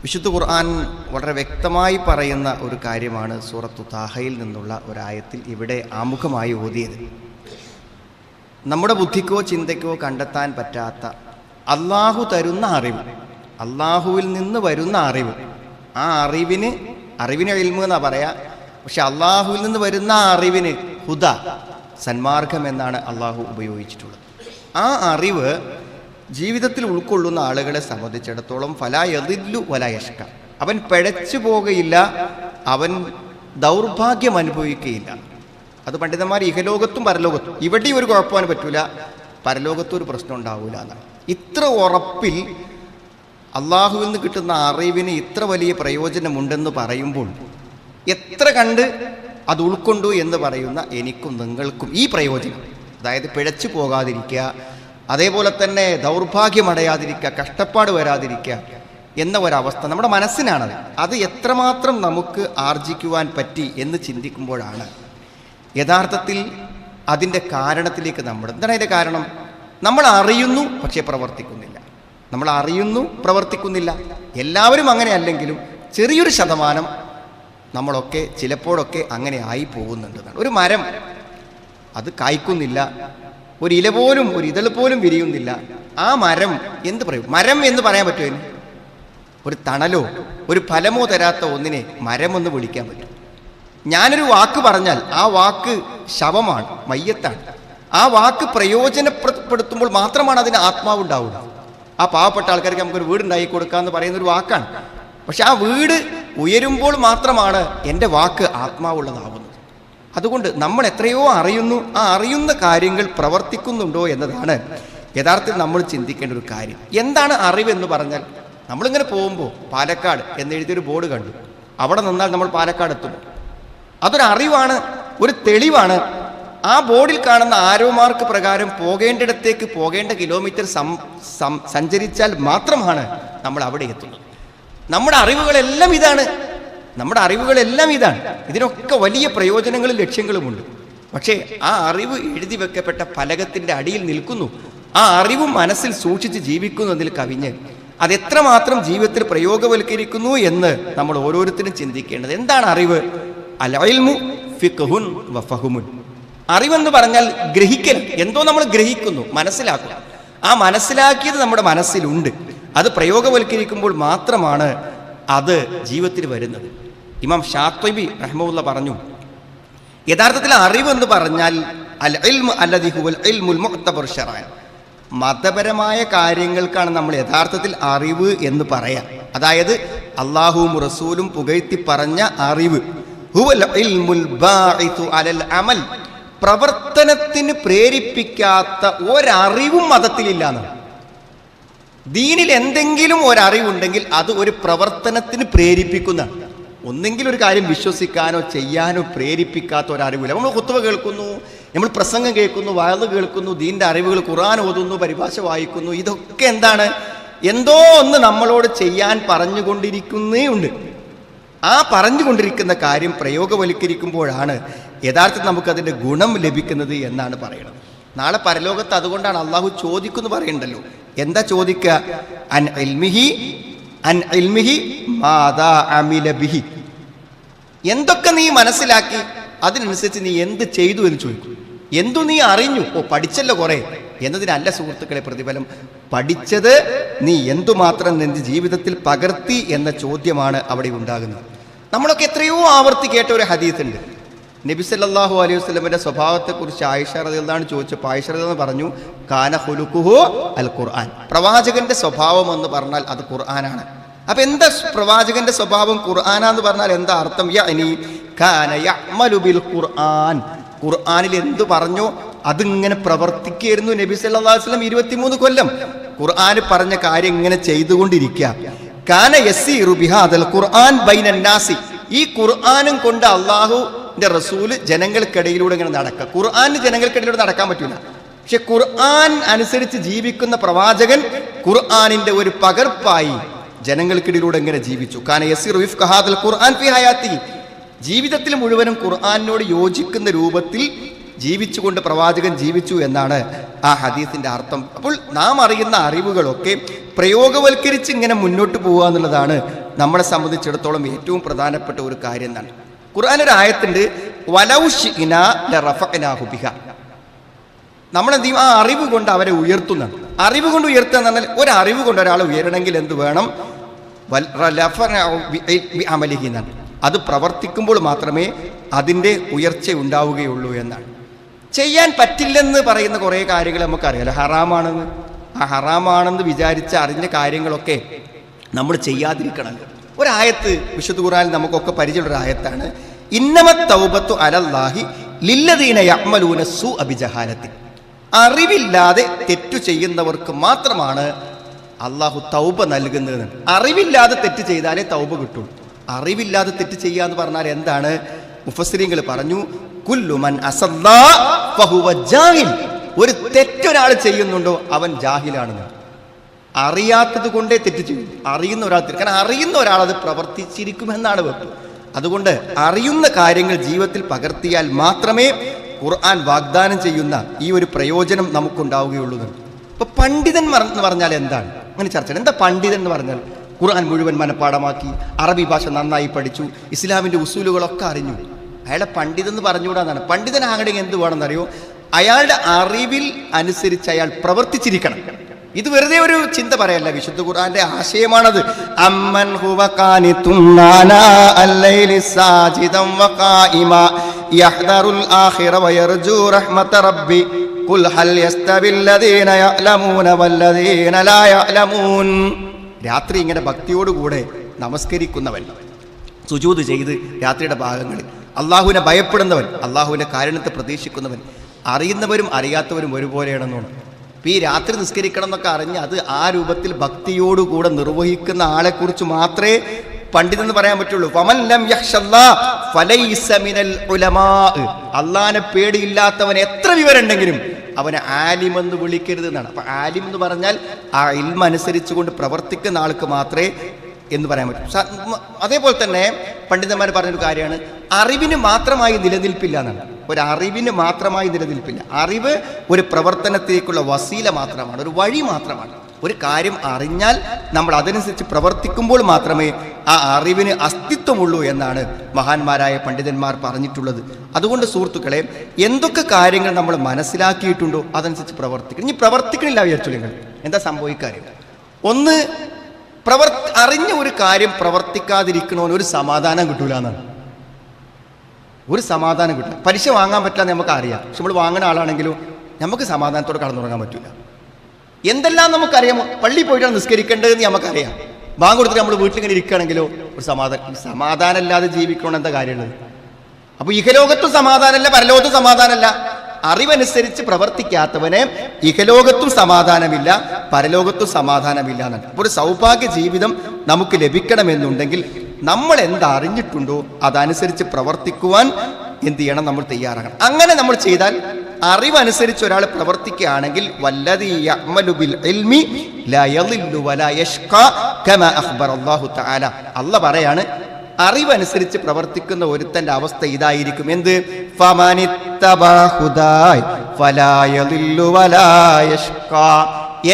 വിശുദ്ധ ഖുർആൻ വളരെ വ്യക്തമായി പറയുന്ന ഒരു കാര്യമാണ് സൂറത്തു താഹയിൽ നിന്നുള്ള ഒരായത്തിൽ ഇവിടെ ആമുഖമായി ഓതിയത്. നമ്മുടെ ബുദ്ധിക്കോ ചിന്തയ്ക്കോ കണ്ടെത്താൻ പറ്റാത്ത അള്ളാഹു തരുന്ന അറിവ്, അള്ളാഹുവിൽ നിന്ന് വരുന്ന അറിവ്, ആ അറിവിന് ഇൽമു എന്നാ പറയാ. പക്ഷെ അള്ളാഹുവിൽ നിന്ന് വരുന്ന ആ അറിവിന് ഹുദ, സന്മാർഗം എന്നാണ് അള്ളാഹു ഉപയോഗിച്ചിട്ടുള്ളത്. ആ അറിവ് ജീവിതത്തിൽ ഉൾക്കൊള്ളുന്ന ആളുകളെ സംബന്ധിച്ചിടത്തോളം ഫലാ യദില്ലു വലാ യഷ്ക, അവൻ പിഴച്ചു പോകുകയില്ല, അവൻ ദൗർഭാഗ്യം അനുഭവിക്കുകയില്ല. അത് പണ്ഡിതന്മാർ ഇഹലോകത്തും പരലോകത്തും, ഇവിടെയും ഒരു കുഴപ്പമാൻ പറ്റൂല, പരലോകത്തും ഒരു പ്രശ്നം ഉണ്ടാവില്ല എന്നാണ്. ഇത്ര ഉറപ്പിൽ അള്ളാഹുവിൽ നിന്ന് കിട്ടുന്ന അറിവിന് ഇത്ര വലിയ പ്രയോജനമുണ്ടെന്ന് പറയുമ്പോൾ എത്ര കണ്ട് അത് ഉൾക്കൊണ്ടു എന്ന് പറയുന്ന എനിക്കും നിങ്ങൾക്കും ഈ പ്രയോജനം, അതായത് പിഴച്ചു പോകാതിരിക്കുക, അതേപോലെ തന്നെ ദൗർഭാഗ്യമടയാതിരിക്കുക, കഷ്ടപ്പാട് വരാതിരിക്കുക എന്ന ഒരവസ്ഥ നമ്മുടെ മനസ്സിനാണത്. അത് എത്രമാത്രം നമുക്ക് ആർജിക്കുവാൻ പറ്റി എന്ന് ചിന്തിക്കുമ്പോഴാണ് യഥാർത്ഥത്തിൽ അതിൻ്റെ കാരണത്തിലേക്ക് എന്താണ് അതിൻ്റെ കാരണം? നമ്മൾ അറിയുന്നു പക്ഷേ പ്രവർത്തിക്കുന്നില്ല. നമ്മൾ അറിയുന്നു പ്രവർത്തിക്കുന്നില്ല. എല്ലാവരും അങ്ങനെ അല്ലെങ്കിലും ചെറിയൊരു ശതമാനം നമ്മളൊക്കെ ചിലപ്പോഴൊക്കെ അങ്ങനെ ആയി പോകുന്നുണ്ടെന്നാണ്. ഒരു മരം അത് കായ്ക്കുന്നില്ല, ഒരു ഇല പോലും ഒരു ഇതൾ പോലും വിരിയുന്നില്ല. ആ മരം എന്ത് പറയും? മരം എന്ന് പറയാൻ പറ്റുമോ? ഒരു തണലോ ഒരു ഫലമോ തരാത്ത ഒന്നിനെ മരമെന്ന് വിളിക്കാൻ പറ്റും. ഞാനൊരു വാക്ക് പറഞ്ഞാൽ ആ വാക്ക് ശവമാണ്, മയ്യത്താണ്. ആ വാക്ക് പ്രയോജനപ്പെടുത്തുമ്പോൾ മാത്രമാണ് അതിന് ആത്മാവുണ്ടാവുക. ആ പാവപ്പെട്ട ആൾക്കാർക്ക് നമുക്കൊരു വീടുണ്ടാക്കി കൊടുക്കാമെന്ന് പറയുന്നൊരു വാക്കാണ്. പക്ഷെ ആ വീട് ഉയരുമ്പോൾ മാത്രമാണ് എൻ്റെ വാക്ക് ആത്മാവുള്ളതാവുന്നത്. അതുകൊണ്ട് നമ്മൾ എത്രയോ അറിയുന്നു, ആ അറിയുന്ന കാര്യങ്ങൾ പ്രവർത്തിക്കുന്നുണ്ടോ എന്നതാണ് യഥാർത്ഥത്തിൽ നമ്മൾ ചിന്തിക്കേണ്ട ഒരു കാര്യം. എന്താണ് അറിവെന്ന് പറഞ്ഞാൽ, നമ്മളിങ്ങനെ പോകുമ്പോൾ പാലക്കാട് എന്നെഴുതിയൊരു ബോർഡ് കണ്ടു, അവിടെ നിന്നാൽ നമ്മൾ പാലക്കാട് എത്തും. അതൊരു അറിവാണ്, ഒരു തെളിവാണ്. ആ ബോർഡിൽ കാണുന്ന ആരോ മാർക്ക് പ്രകാരം പോകേണ്ടിടത്തേക്ക് പോകേണ്ട കിലോമീറ്റർ സഞ്ചരിച്ചാൽ മാത്രമാണ് നമ്മൾ അവിടെ എത്തുന്നത്. നമ്മുടെ അറിവുകളെല്ലാം ഇതാണ്. ഇതിനൊക്കെ വലിയ പ്രയോജനങ്ങളും ലക്ഷ്യങ്ങളുമുണ്ട്. പക്ഷേ ആ അറിവ് എഴുതി വെക്കപ്പെട്ട ഫലകത്തിൻ്റെ അടിയിൽ നിൽക്കുന്നു. ആ അറിവും മനസ്സിൽ സൂക്ഷിച്ച് ജീവിക്കുന്നു എന്നതിൽ കവിഞ്ഞ് അതെത്രമാത്രം ജീവിതത്തിൽ പ്രയോഗവൽക്കരിക്കുന്നു എന്ന് നമ്മൾ ഓരോരുത്തരും ചിന്തിക്കേണ്ടത്. എന്താണ് അറിവ്? അൽ ഇൽമു ഫിഖ്ഹുൻ വ ഫഹ്മുൻ. അറിവെന്ന് പറഞ്ഞാൽ ഗ്രഹിക്കൽ. എന്തോ നമ്മൾ ഗ്രഹിക്കുന്നു, മനസ്സിലാക്കുക. ആ മനസ്സിലാക്കിയത് നമ്മുടെ മനസ്സിലുണ്ട്. അത് പ്രയോഗവൽക്കരിക്കുമ്പോൾ മാത്രമാണ് അത് ജീവിതത്തിൽ വരുന്നത്. ഇമാം ഷാത്വബി റഹ്മത്തുള്ളാഹി പറഞ്ഞു, യഥാർത്ഥത്തിൽ അറിവെന്ന് പറഞ്ഞാൽ അൽ ഇൽമു അല്ലദി ഹുവൽ ഇൽമുൽ മുഅ്തബർ ശറഅൻ, മതപരമായ കാര്യങ്ങൾക്കാണ് നമ്മൾ യഥാർത്ഥത്തിൽ അറിവ് എന്ന് പറയാം. അതായത് അല്ലാഹുവും റസൂലും പുകഴ്ത്തി പറഞ്ഞ അറിവ്. ഹുവൽ ഇൽമുൽ ബാഇതു അലൽ അമൽ, പ്രവർത്തനത്തിന് പ്രേരിപ്പിക്കാത്ത ഒരറിവും മതത്തിലില്ലാന്നാണ്. ദീനിൽ എന്തെങ്കിലും ഒരറിവുണ്ടെങ്കിൽ അത് ഒരു പ്രവർത്തനത്തിന് പ്രേരിപ്പിക്കുന്ന, ഒന്നെങ്കിലും ഒരു കാര്യം വിശ്വസിക്കാനോ ചെയ്യാനോ പ്രേരിപ്പിക്കാത്ത ഒരറിവില്ല. നമ്മൾ ഖുത്ബ കേൾക്കുന്നു, നമ്മൾ പ്രസംഗം കേൾക്കുന്നു, വഅദ് കേൾക്കുന്നു, ദീൻ്റെ അറിവുകൾ, ഖുർആൻ ഓതുന്നു, പരിഭാഷ വായിക്കുന്നു. ഇതൊക്കെ എന്താണ്? എന്തോ ഒന്ന് നമ്മളോട് ചെയ്യാൻ പറഞ്ഞുകൊണ്ടിരിക്കുന്നേ ഉണ്ട്. ആ പറഞ്ഞുകൊണ്ടിരിക്കുന്ന കാര്യം പ്രയോഗവൽക്കരിക്കുമ്പോഴാണ് യഥാർത്ഥത്തിൽ നമുക്കതിൻ്റെ ഗുണം ലഭിക്കുന്നത് എന്നാണ് പറയുന്നത്. നാളെ പരലോകത്ത് അതുകൊണ്ടാണ് അള്ളാഹു ചോദിക്കുന്നു പറയുന്നുണ്ടല്ലോ. എന്താ ചോദിക്കുക? അൻ ഇൽമിഹി മാദാ അമില ബിഹി. എന്തൊക്കെ നീ മനസ്സിലാക്കി അതിനനുസരിച്ച് നീ എന്ത് ചെയ്തു എന്ന് ചോദിക്കും. എന്തു നീ അറിഞ്ഞു? പഠിച്ചല്ലോ കുറേ എന്നതിനല്ല സുഹൃത്തുക്കളെ പ്രതിഫലം. പഠിച്ചത് നീ എന്തുമാത്രം നിന്റെ ജീവിതത്തിൽ പകർത്തി എന്ന ചോദ്യമാണ് അവിടെ ഉണ്ടാകുന്നത്. നമ്മളൊക്കെ എത്രയോ ആവർത്തി കേട്ട ഒരു ഹദീസ് ഉണ്ട്. നബി സല്ലല്ലാഹു അലൈഹി വസല്ലമയുടെ സ്വഭാവത്തെക്കുറിച്ച് ആയിഷ റളിയല്ലാഹു അൻഹ ചോദിച്ചപ്പോൾ ആയിഷ റളിയല്ലാഹു പറഞ്ഞു, കാന ഖുലുഖുഹു അൽ ഖുർആൻ. പ്രവാചകന്റെ സ്വഭാവം എന്ന് പറഞ്ഞാൽ അത് ഖുർആനാണ്. അപ്പൊ എന്താ പ്രവാചകന്റെ സ്വഭാവം ഖുർആനാന്ന് പറഞ്ഞാൽ എന്താ അർത്ഥം? യഅനി കാന യഅമലു ബിൽ ഖുർആൻ. ഖുർആനിൽ എന്തു പറഞ്ഞോ അതിങ്ങനെ പ്രവർത്തിക്കുകയായിരുന്നു നബി സല്ലല്ലാഹു അലൈഹി വസല്ലം. 23 കൊല്ലം ഖുർആൻ പറഞ്ഞ കാര്യം ഇങ്ങനെ ചെയ്തുകൊണ്ടിരിക്കുക. കാന യസീറു ബിഹാദൽ ഖുർആൻ ബൈനൻ നാസി. ഈ ഖുർആനും കൊണ്ട് അല്ലാഹുവിന്റെ റസൂല് ജനങ്ങൾക്കിടയിലൂടെ ഇങ്ങനെ നടക്കുക. ഖുർആന് ജനങ്ങൾക്കിടയിലൂടെ നടക്കാൻ പറ്റില്ല. പക്ഷെ ഖുർആൻ അനുസരിച്ച് ജീവിക്കുന്ന പ്രവാചകൻ ഖുർആനിന്റെ ഒരു പകർപ്പായി ജനങ്ങൾക്കിടയിലൂടെ ഇങ്ങനെ ജീവിച്ചു. കാന യസീറു വിഫ്ക ഹാദൽ ഖുർആൻ ഫി ഹയാത്തി. ജീവിതത്തിൽ മുഴുവനും ഖുർആനിനോട് യോജിക്കുന്ന രൂപത്തിൽ ജീവിച്ചുകൊണ്ട് പ്രവാചകൻ ജീവിച്ചു എന്നാണ് ആ ഹദീസിന്റെ അർത്ഥം. അപ്പോൾ നാം അറിയുന്ന അറിവുകളൊക്കെ പ്രയോഗവൽക്കരിച്ച് ഇങ്ങനെ മുന്നോട്ട് പോകുക എന്നുള്ളതാണ് നമ്മളെ സംബന്ധിച്ചിടത്തോളം ഏറ്റവും പ്രധാനപ്പെട്ട ഒരു കാര്യം എന്നാണ്. ഖുർആൻ ഒരു ആയത്തുണ്ട്, വലൗ ശിഅ്നാ ലറഫഅനാഹു ബിഹാ. നമ്മളെന്ത് ചെയ്യും? ആ അറിവ് കൊണ്ട് അവരെ ഉയർത്തുന്നതാണ്. അറിവ് കൊണ്ട് ഉയർത്തുക എന്ന് പറഞ്ഞാൽ ഒരു അറിവ് കൊണ്ട് ഒരാളെ ഉയരണമെങ്കിൽ എന്ത് വേണം? അമലിഹി എന്നാണ്. അത് പ്രവർത്തിക്കുമ്പോൾ മാത്രമേ അതിൻ്റെ ഉയർച്ച ഉണ്ടാവുകയുള്ളൂ എന്നാണ്. ചെയ്യാൻ പറ്റില്ലെന്ന് പറയുന്ന കുറേ കാര്യങ്ങൾ നമുക്കറിയാലോ, ഹറാമാണെന്ന്. ആ ഹറാമാണെന്ന് വിചാരിച്ച് അറിഞ്ഞ കാര്യങ്ങളൊക്കെ നമ്മൾ ചെയ്യാതിരിക്കണം. ഒരായത്ത് വിശുദ്ധ ഖുർആനിൽ നമുക്കൊക്കെ പരിചയമുള്ള ആയത്താണ്, ഇന്നമത് തൗബത്തു അലല്ലാഹി ലില്ലദീന യഅ്മലൂന സൂഅ ബിജഹാലത്തി. അറിവില്ലാതെ തെറ്റു ചെയ്യുന്നവർക്ക് മാത്രമാണ് അള്ളാഹു തൗബ നൽകുന്നത്. അറിവില്ലാതെ തെറ്റ് ചെയ്താലേ തൗബ കിട്ടുള്ളൂ. അറിവില്ലാതെ തെറ്റ് ചെയ്യുക എന്ന് പറഞ്ഞാൽ എന്താണ്? മുഫസ്സിരീങ്ങൾ പറഞ്ഞു, കുല്ലു മൻ അസല്ലാ ഫഹുവ ജാഹിൽ. ഒരു തെറ്റൊരാൾ ചെയ്യുന്നുണ്ടോ അവൻ ജാഹിലാണെന്ന്. അറിയാത്തത് കൊണ്ടേ തെറ്റ് ചെയ്യും. അറിയുന്ന ഒരാൾ, കാരണം അറിയുന്ന ഒരാൾ അത് പ്രവർത്തിച്ചിരിക്കുമെന്നാണ് വെപ്പ്. അതുകൊണ്ട് അറിയുന്ന കാര്യങ്ങൾ ജീവിതത്തിൽ പകർത്തിയാൽ മാത്രമേ ഖുർആൻ വാഗ്ദാനം ചെയ്യുന്ന ഈ ഒരു പ്രയോജനം നമുക്കുണ്ടാവുകയുള്ളൂ. ഇപ്പൊ പണ്ഡിതൻ എന്ന് പറഞ്ഞാൽ എന്താണ്? അങ്ങനെ ചർച്ച. എന്താ പണ്ഡിതൻ എന്ന് പറഞ്ഞാൽ? ഖുർആൻ മുഴുവൻ മനപ്പാടമാക്കി, അറബി ഭാഷ നന്നായി പഠിച്ചു, ഇസ്ലാമിൻ്റെ ഉസൂലുകളൊക്കെ അറിഞ്ഞു. അയാളെ പണ്ഡിതൻ എന്ന് പറഞ്ഞുകൂടാന്നാണ്. പണ്ഡിതനാകണമെങ്കിൽ എന്ത് വേണമെന്നറിയോ? അയാളുടെ അറിവിൽ അനുസരിച്ച് അയാൾ പ്രവർത്തിച്ചിരിക്കണം. ഇത് വെറുതെ ഒരു ചിന്ത പറയല്ല, വിശുദ്ധ ഖുർആന്റെ ആശയമാണത്. അമ്മൻ ഹുവ ഖാനിതുൻ ആനാഅൽ ലൈലി സാജിദൻ വഖായിമാ യഹ്ദറുൽ ആഖിറ വയർജു റഹ്മത റബ്ബി ഖുൽ ഹൽ യസ്തവിൽ ലദീന യഅലമൂന വല്ലദീന ലാ യഅലമൂൻ. രാത്രി ഇങ്ങനെ ഭക്തിയോടുകൂടെ നമസ്കരിക്കുന്നവൻ, സുജൂദ് ചെയ്ത് രാത്രിയുടെ ഭാഗങ്ങളിൽ അള്ളാഹുവിനെ ഭയപ്പെടുന്നവൻ, അള്ളാഹുവിൻ്റെ കാരുണ്യത്തെ പ്രതീക്ഷിക്കുന്നവൻ, അറിയുന്നവരും അറിയാത്തവരും ഒരുപോലെയാണെന്നാണ്. ഇപ്പം ഈ രാത്രി നിസ്കരിക്കണം എന്നൊക്കെ അറിഞ്ഞ് അത് ആ രൂപത്തിൽ ഭക്തിയോടുകൂടെ നിർവഹിക്കുന്ന ആളെക്കുറിച്ച് മാത്രമേ പണ്ഡിതെന്ന് പറയാൻ പറ്റുള്ളൂ. ഫമൻ ലം യഖ്ശല്ലാ ഫലൈസ മിനൽ ഉലമാ. അള്ളാഹനെ പേടിയില്ലാത്തവൻ എത്ര വിവരം ഉണ്ടെങ്കിലും അവനെ ആലിമെന്ന് വിളിക്കരുത് എന്നാണ്. അപ്പം ആലിം എന്ന് പറഞ്ഞാൽ ആ ഇൽമ അനുസരിച്ചുകൊണ്ട് പ്രവർത്തിക്കുന്ന ആൾക്ക് മാത്രമേ എന്ന് പറയാൻ പറ്റും. അതേപോലെ തന്നെ പണ്ഡിതന്മാർ പറഞ്ഞൊരു കാര്യമാണ്, അറിവിന് മാത്രമായി നിലനിൽപ്പില്ല എന്നാണ്. ഒരു അറിവിന് മാത്രമായി നിലനിൽപ്പില്ല. അറിവ് ഒരു പ്രവർത്തനത്തിലേക്കുള്ള വസീല മാത്രമാണ്, ഒരു വഴി മാത്രമാണ്. ഒരു കാര്യം അറിഞ്ഞാൽ നമ്മൾ അതനുസരിച്ച് പ്രവർത്തിക്കുമ്പോൾ മാത്രമേ ആ അറിവിന് അസ്തിത്വമുള്ളൂ എന്നാണ് മഹാന്മാരായ പണ്ഡിതന്മാർ പറഞ്ഞിട്ടുള്ളത്. അതുകൊണ്ട് സുഹൃത്തുക്കളെ, എന്തൊക്കെ കാര്യങ്ങൾ നമ്മൾ മനസ്സിലാക്കിയിട്ടുണ്ടോ അതനുസരിച്ച് പ്രവർത്തിക്കണം. ഇനി പ്രവർത്തിക്കണില്ല വിചാരിച്ചു എന്താ സംഭവിക്കാറില്ല. ഒന്ന്, അറിഞ്ഞ ഒരു കാര്യം പ്രവർത്തിക്കാതിരിക്കണമെന്ന് ഒരു സമാധാനം കിട്ടൂല എന്നാണ്. ഒരു സമാധാനം കിട്ടില്ല. പലിശ വാങ്ങാൻ പറ്റില്ല നമുക്ക് അറിയാം, പക്ഷെ നമ്മൾ വാങ്ങുന്ന ആളാണെങ്കിലും നമുക്ക് സമാധാനത്തോടെ കടന്നുറങ്ങാൻ പറ്റില്ല. എന്തെല്ലാം നമുക്കറിയാമോ? പള്ളിയിൽ പോയിട്ടാണ് നിസ്കരിക്കേണ്ടതെന്ന് നമുക്കറിയാം. ബാങ്ക് കൊടുത്തിട്ട് നമ്മൾ വീട്ടിലിങ്ങനെ ഇരിക്കുകയാണെങ്കിലോ ഒരു സമാധാനം ഇല്ലാതെ ജീവിക്കണം എന്താ കാര്യമുള്ളത്? അപ്പോൾ ഇഹലോകത്തും സമാധാനമല്ല, പരലോകത്തും സമാധാനമല്ല. അറിവനുസരിച്ച് പ്രവർത്തിക്കാത്തവന് ഇഹലോകത്തും സമാധാനമില്ല, പരലോകത്തും സമാധാനമില്ല എന്നാണ്. അപ്പോൾ ഒരു സൗഭാഗ്യ ജീവിതം നമുക്ക് ലഭിക്കണമെന്നുണ്ടെങ്കിൽ നമ്മൾ എന്തറിഞ്ഞിട്ടുണ്ടോ അതനുസരിച്ച് പ്രവർത്തിക്കുവാൻ എന്ത് ചെയ്യണം? നമ്മൾ തയ്യാറാകണം. അങ്ങനെ നമ്മൾ ചെയ്താൽ, അറിവനുസരിച്ച് ഒരാൾ പ്രവർത്തിക്കുകയാണെങ്കിൽ വല്ലദീ യഅ്മലു ബിൽ ഇൽമി ലാ യളില്ലു വലാ യഷ്ഖാ കമാ അഖ്ബറ അല്ലാഹു തആല. അല്ലാഹ് പറയാണ്, അറിവനുസരിച്ച് പ്രവർത്തിക്കുന്ന ഒരുത്തന്റെ അവസ്ഥ ഇതായിരിക്കും. എന്ത്? ഫമനിത്തബഅ ഹുദായ ഫലാ യളില്ലു വലാ യഷ്ഖാ.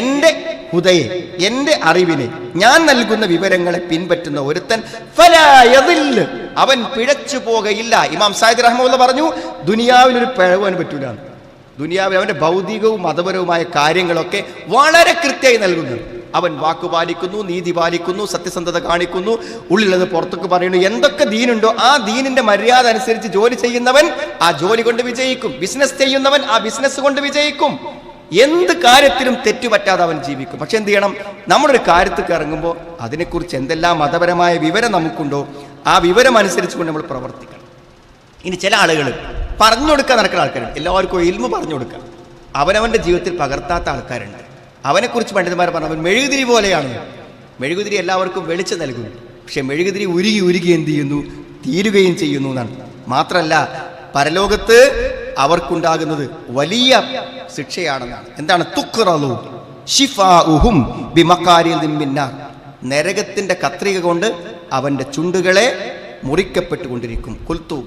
എൻ്റെ ഹുദയെ, എൻ്റെ അറിവിനെ, ഞാൻ നൽകുന്ന വിവരങ്ങളെ പിൻപറ്റുന്ന ഒരുത്തൻ ഫലാ യളിൽ, അവൻ പിഴച്ചു പോകയില്ല. ഇമാം സയ്യിദ് റഹ്മത്തുള്ളാഹി പറഞ്ഞു, ദുനിയാവിലൊരു പിഴവ് പറ്റൂല. ദുനിയാവിൽ അവൻ്റെ ഭൗതികവും മതപരവുമായ കാര്യങ്ങളൊക്കെ വളരെ കൃത്യമായി നൽകുന്നു. അവൻ വാക്കുപാലിക്കുന്നു, നീതി പാലിക്കുന്നു, സത്യസന്ധത കാണിക്കുന്നു, ഉള്ളിലത് പുറത്തേക്ക് പറയുന്നു. എന്തൊക്കെ ദീനുണ്ടോ ആ ദീനിന്റെ മര്യാദ അനുസരിച്ച് ജോലി ചെയ്യുന്നവൻ ആ ജോലി കൊണ്ട് വിജയിക്കും. ബിസിനസ് ചെയ്യുന്നവൻ ആ ബിസിനസ് കൊണ്ട് വിജയിക്കും. എന്ത് കാര്യത്തിലും തെറ്റുപറ്റാതെ അവൻ ജീവിക്കും. പക്ഷെ എന്ത് ചെയ്യണം? നമ്മളൊരു കാര്യത്തേക്ക് ഇറങ്ങുമ്പോൾ അതിനെക്കുറിച്ച് എന്തെല്ലാം മതപരമായ വിവരം നമുക്കുണ്ടോ ആ വിവരം അനുസരിച്ചുകൊണ്ട് നമ്മൾ പ്രവർത്തിക്കണം. ഇനി ചില ആളുകൾ പറഞ്ഞു കൊടുക്കാൻ നടക്കുന്ന ആൾക്കാരുണ്ട്. എല്ലാവർക്കും ഇൽമു പറഞ്ഞു കൊടുക്കുക, അവനവൻ്റെ ജീവിതത്തിൽ പകർത്താത്ത ആൾക്കാരുണ്ട്. അവനെക്കുറിച്ച് പണ്ഡിതന്മാർ പറഞ്ഞു, അവൻ മെഴുകുതിരി പോലെയാണ്. മെഴുകുതിരി എല്ലാവർക്കും വെളിച്ചം നൽകുന്നു, പക്ഷെ മെഴുകുതിരി ഉരുകി ഉരുകി എന്ത് ചെയ്യുന്നു? തീരുകയും ചെയ്യുന്നു എന്നാണ്. മാത്രമല്ല, പരലോകത്ത് അവർക്കുണ്ടാകുന്നത് വലിയ ശിക്ഷയാണെന്നാണ്. എന്താണ്? തുഖ്റലു ശിഫാഉഹും ബിമഖാരിൽ മിന്നാർ. നരകത്തിന്റെ കത്രിക കൊണ്ട് അവന്റെ ചുണ്ടുകളെ മുറിക്കപ്പെട്ടുകൊണ്ടിരിക്കും. ഖുൽതു,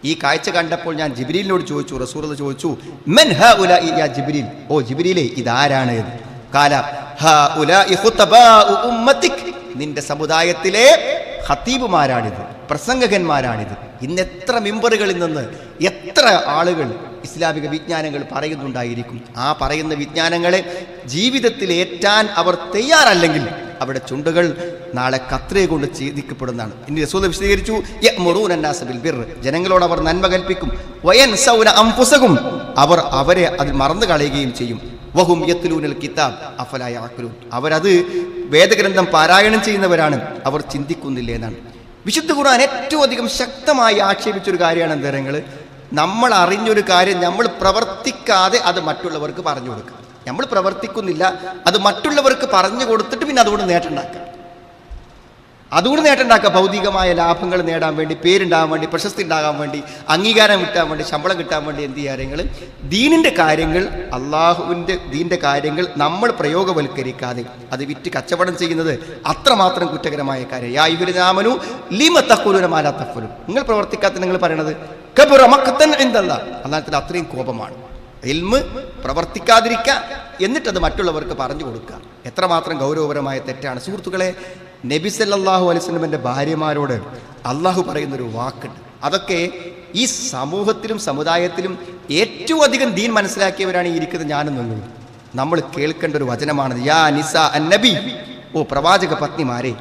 ഈ കാഴ്ച കണ്ടപ്പോൾ ഞാൻ ജിബ്രീലിനോട് ചോദിച്ചു, റസൂലുള്ളാഹി ചോദിച്ചു, മൻ ഹഉലാഇ യാ ജിബ്രീൽ, ഓ ജിബ്രീലേ ഇതാരാണ്? ഖാല ഹഉലാഇ ഖുതബാഉ ഉമ്മതിക്, നിന്റെ സമുദായത്തിലെ ഖതീബുമാരാണിത്, പ്രസംഗകന്മാരാണിത്. ഇന്ന് എത്ര മിമ്പറുകളിൽ നിന്ന് എത്ര ആളുകൾ ഇസ്ലാമിക വിജ്ഞാനങ്ങൾ പറയുന്നുണ്ടായിരിക്കും. ആ പറയുന്ന വിജ്ഞാനങ്ങളെ ജീവിതത്തിൽ ഏറ്റാൻ അവർ തയ്യാറല്ലെങ്കിൽ അവരുടെ ചുണ്ടുകൾ നാളെ കത്രിക കൊണ്ട് ഛേദിക്കപ്പെടുന്നതാണ്. ഇനി റസൂൽ വിശദീകരിച്ചു, യഅ്മുറൂന അന്നാസ ബിൽ ബിർ, ജനങ്ങളോട് അവർ നന്മ കൽപ്പിക്കും. വയൻസൗന അൻഫുസഹും, അവർ അവരെ അത് മറന്നു കളയുകയും ചെയ്യും. വഹും യത്ലൂനൽ കിതാബ് അഫലാ യഅഖിലൂൻ, അവരത് വേദഗ്രന്ഥം പാരായണം ചെയ്യുന്നവരാണ്, അവർ ചിന്തിക്കുന്നില്ല എന്നാണ്. വിശുദ്ധ ഖുർആൻ ഏറ്റവും അധികം ശക്തമായി ആക്ഷേപിച്ചൊരു കാര്യമാണ് എന്തരങ്ങൾ, നമ്മൾ അറിഞ്ഞൊരു കാര്യം നമ്മൾ പ്രവർത്തിക്കാതെ അത് മറ്റുള്ളവർക്ക് പറഞ്ഞു കൊടുക്കുക. നമ്മൾ പ്രവർത്തിക്കുന്നില്ല, അത് മറ്റുള്ളവർക്ക് പറഞ്ഞു കൊടുത്തിട്ട് പിന്നെ അതുകൊണ്ട് നേട്ടമുണ്ടാക്കുക. ഭൗതികമായ ലാഭങ്ങൾ നേടാൻ വേണ്ടി, പേരുണ്ടാകാൻ വേണ്ടി, പ്രശസ്തി ഉണ്ടാകാൻ വേണ്ടി, അംഗീകാരം കിട്ടാൻ വേണ്ടി, ശമ്പളം കിട്ടാൻ വേണ്ടി എന്ത് കാര്യങ്ങൾ, ദീനിൻ്റെ കാര്യങ്ങൾ, അള്ളാഹുവിൻ്റെ ദീൻ്റെ കാര്യങ്ങൾ നമ്മൾ പ്രയോഗവൽക്കരിക്കാതെ അത് വിറ്റ് കച്ചവടം ചെയ്യുന്നത് അത്രമാത്രം കുറ്റകരമായ കാര്യം. യാ അയ്യുഹല്ലദീന ലിമ തഖൂലൂന മാ ലാ തഫ്അലൂൻ, നിങ്ങൾ പ്രവർത്തിക്കാത്ത നിങ്ങൾ പറയണത് കബറ മഖ്തൻ ഇൻദല്ലാഹ്, അല്ലാഹുവിൽ അത്രയും കോപമാണ്. ഇൽമ് പ്രവർത്തിക്കാതിരിക്കുക, എന്നിട്ടത് മറ്റുള്ളവർക്ക് പറഞ്ഞു കൊടുക്കുക, എത്രമാത്രം ഗൗരവപരമായ തെറ്റാണ്. സുഹൃത്തുക്കളെ, നബി സല്ലല്ലാഹു അലൈഹി വസല്ലമയുടെ ഭാര്യമാരോട് അള്ളാഹു പറയുന്നൊരു വാക്കുണ്ട്. അതൊക്കെ ഈ സമൂഹത്തിലും സമുദായത്തിലും ഏറ്റവും അധികം ദീൻ മനസ്സിലാക്കിയവരാണ് ഈ ഇരിക്കുന്നത് ഞാനും നിങ്ങളും. നമ്മൾ കേൾക്കേണ്ട ഒരു വചനമാണ്, യാ നിസാ അന്നബി, ഓ പ്രവാചക പത്നിമാരെ,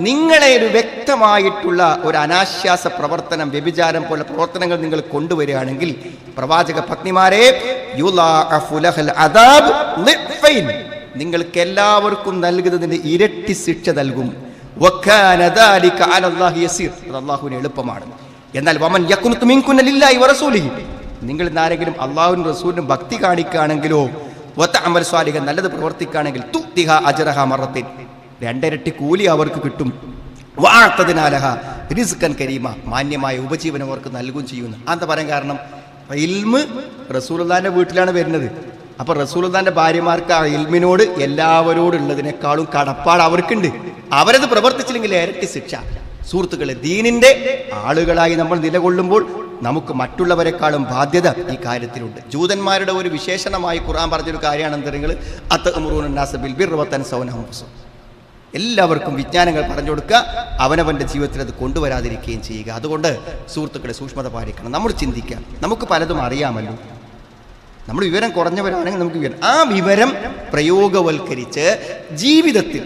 നിങ്ങളെ ഒരു വ്യക്തമായിട്ടുള്ള ഒരു അനാശ്വാസ പ്രവർത്തനം, വ്യഭിചാരം പോലെ പ്രവർത്തനങ്ങൾ നിങ്ങൾ കൊണ്ടുവരികയാണെങ്കിൽ, പ്രവാചക പത്നിമാരെ, നിങ്ങൾക്ക് എല്ലാവർക്കും നൽകുന്നതിന് ഇരട്ടി ശിക്ഷ നൽകും. അല്ലാഹുവിന് എളുപ്പമാണ്. എന്നാൽ വമൻ യഖ്നുതു മിൻകുന്ന ലില്ലാഹി വറസൂലിഹി, നിങ്ങൾ ആരെങ്കിലും അല്ലാഹുവിനും റസൂലിനും ഭക്തി കാണിക്കുകയാണെങ്കിലോ വതഅമൽ സ്വാലിഹൻ, നല്ലത് പ്രവർത്തിക്കുകയാണെങ്കിൽ, തുതിഹ അജ്റഹ മറത്തിൻ, രണ്ടിരട്ടി കൂലി അവർക്ക് കിട്ടും. വഅതദ്നാ ലഹ റിസ്കൻ കരീമ, മാന്യമായ ഉപജീവനം അവർക്ക് നൽകുകയും ചെയ്യുന്നു. എന്താ പറയാൻ കാരണം, ഇൽമ് റസൂലുള്ളാഹിന്റെ വീട്ടിലാണ് വരുന്നത്. അപ്പൊ റസൂലുള്ളാഹിന്റെ ഭാര്യമാർക്ക് ആ ഇൽമിനോട് എല്ലാവരോടുള്ളതിനേക്കാളും കടപ്പാട് അവർക്കുണ്ട്. അവരത് പ്രവർത്തിച്ചില്ലെങ്കിൽ ഇരട്ടി ശിക്ഷ. സുഹൃത്തുക്കളെ, ദീനിന്റെ ആളുകളായി നമ്മൾ നിലകൊള്ളുമ്പോൾ നമുക്ക് മറ്റുള്ളവരെക്കാളും ബാധ്യത ഈ കാര്യത്തിലുണ്ട്. ജൂതന്മാരുടെ ഒരു വിശേഷണമായി ഖുർആൻ പറഞ്ഞൊരു കാര്യമാണ് എന്തെങ്കിൽ, അത്തഅ്മുറൂന അന്നാസ ബിൽ ബിർരി വതൻസൗന അൻഫുസഹും, എല്ലാവർക്കും വിജ്ഞാനങ്ങൾ പറഞ്ഞു കൊടുക്കുക, അവനവൻ്റെ ജീവിതത്തിൽ അത് കൊണ്ടുവരാതിരിക്കുകയും ചെയ്യുക. അതുകൊണ്ട് സുഹൃത്തുക്കളെ, സൂക്ഷ്മത പാലിക്കണം. നമ്മൾ ചിന്തിക്കുക, നമുക്ക് പലതും അറിയാമല്ലോ, നമ്മൾ വിവരം കുറഞ്ഞവരാണെങ്കിൽ നമുക്ക് ആ വിവരം പ്രയോഗവൽക്കരിച്ച് ജീവിതത്തിൽ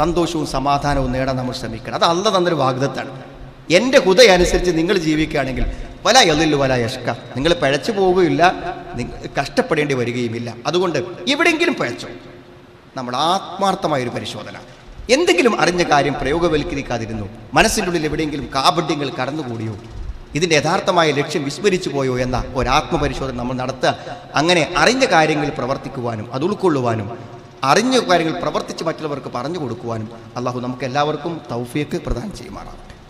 സന്തോഷവും സമാധാനവും നേടാൻ നമ്മൾ ശ്രമിക്കണം. അത് അല്ലാഹു തന്നൊരു വാഗ്ദത്താണ്. എൻ്റെ ഹുദയ അനുസരിച്ച് നിങ്ങൾ ജീവിക്കുകയാണെങ്കിൽ വല യളില്ലു വല യഷ്ക, നിങ്ങൾ പിഴച്ചു പോവുകയില്ല, കഷ്ടപ്പെടേണ്ടി വരികയുമില്ല. അതുകൊണ്ട് എവിടെയെങ്കിലും പിഴച്ചോ, നമ്മൾ ആത്മാർത്ഥമായൊരു പരിശോധന, എന്തെങ്കിലും അറിഞ്ഞ കാര്യം പ്രയോഗവൽക്കരിക്കാതിരുന്നു, മനസ്സിൻ്റെ ഉള്ളിൽ എവിടെയെങ്കിലും കാപഢ്യങ്ങൾ കടന്നുകൂടിയോ, ഇതിൻ്റെ യഥാർത്ഥമായ ലക്ഷ്യം വിസ്മരിച്ചു പോയോ എന്ന ഒരാത്മപരിശോധന നമ്മൾ നടത്തുക. അങ്ങനെ അറിഞ്ഞ കാര്യങ്ങൾ പ്രവർത്തിക്കുവാനും അത് ഉൾക്കൊള്ളുവാനും അറിഞ്ഞ കാര്യങ്ങൾ പ്രവർത്തിച്ച് മറ്റുള്ളവർക്ക് പറഞ്ഞു കൊടുക്കുവാനും അള്ളാഹു നമുക്ക് എല്ലാവർക്കും തൗഫീഖ് പ്രദാനം ചെയ്യുമാറാം.